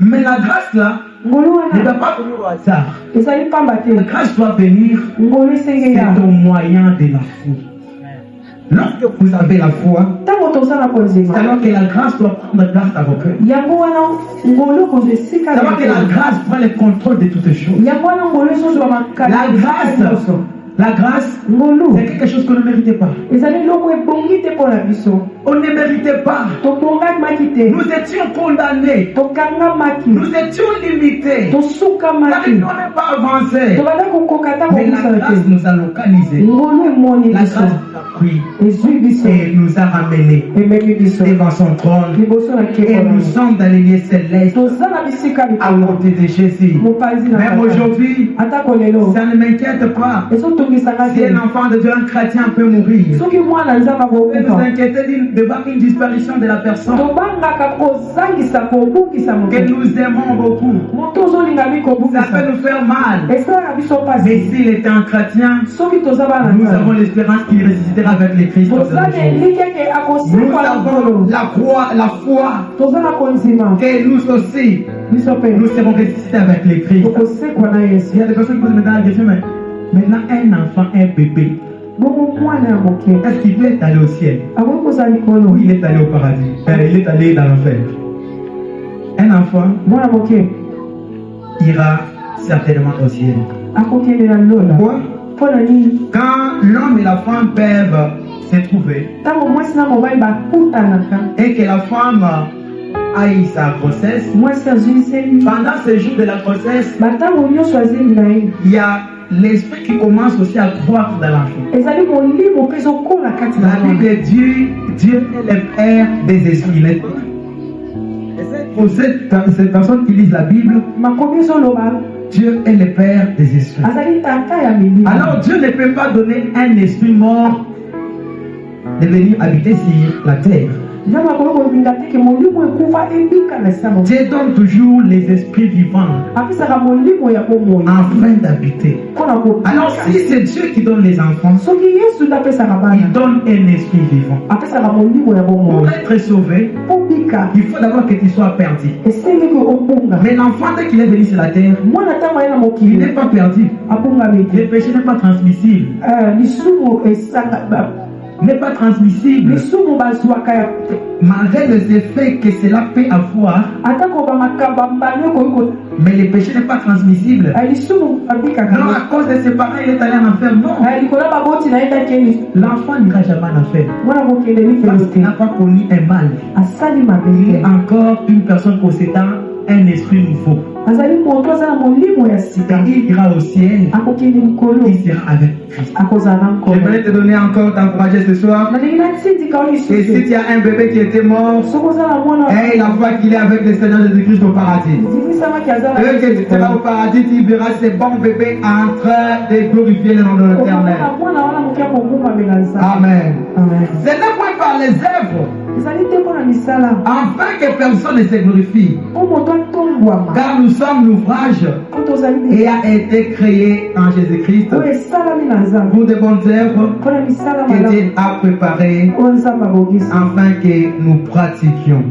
Mais la grâce là ne doit pas venir au hasard. La grâce doit venir, c'est ton moyen de la foi. Lorsque vous avez la foi, alors que la grâce doit prendre place à vos cœurs. Alors que la grâce prend le contrôle de toutes choses. La grâce, c'est quelque chose qu'on ne méritait pas. On ne méritait pas. Nous étions condamnés. Nous étions limités. Nous n'avons pas avancé. Mais la grâce nous a localisés. La grâce nous a pris et nous a ramenés devant son trône. Et nous sommes dans les lieux célestes à côté de Jésus. Même aujourd'hui, ça ne m'inquiète pas. Si un enfant de Dieu, un chrétien peut mourir, vous nous inquiétez devant une disparition de la personne que nous aimons beaucoup. Ça peut nous faire mal. Mais s'il était un chrétien, nous avons l'espérance qu'il ressuscitera avec les Christ. Nous avons la foi que nous aussi nous serons ressuscités avec les Christ. Il y a des personnes qui posent maintenant la question, mais maintenant un enfant, un bébé, est-ce qu'il peut aller au ciel? Ou il est allé au paradis? Il est allé dans l'enfer. Un enfant ira certainement au ciel. Pourquoi? Quand l'homme et la femme peuvent se trouver et que la femme aille sa grossesse, pendant ce jour de la grossesse, il y a l'esprit qui commence aussi à croître dans l'enfant. La Bible dit Dieu est le Père des esprits. Pour cette personne qui lit la Bible, Dieu est le Père des esprits. Alors Dieu ne peut pas donner un esprit mort de venir habiter sur la terre. Dieu donne toujours les esprits vivants afin d'habiter. Alors si c'est Dieu qui donne les enfants, il donne un esprit vivant. Pour être sauvé, il faut d'abord que tu sois perdu. Mais l'enfant, dès qu'il est venu sur la terre, il n'est pas perdu. Le péché n'est pas transmissible. N'est pas transmissible. Malgré les effets que cela peut avoir, mais le péché n'est pas transmissible. Non, à cause de ses parents, il est allé en enfer. Non. L'enfant n'ira jamais en enfer. Parce qu'il n'a pas connu un mal. Il est encore une personne possédant un esprit nouveau. Il ira au ciel. Il sera avec Christ. J'aimerais te donner encore t'encourager ce soir. Et si tu as un bébé qui était mort, et la fois qu'il est avec le Seigneur Jésus-Christ au paradis, et que tu seras au paradis, tu verras ce bon bébé en train de glorifier le nom de l'Éternel. Amen. Ce n'est pas par les œuvres afin que personne ne se glorifie, car nous sommes l'ouvrage et a été créé en Jésus-Christ pour de bonnes œuvres que Dieu a préparées afin que nous pratiquions.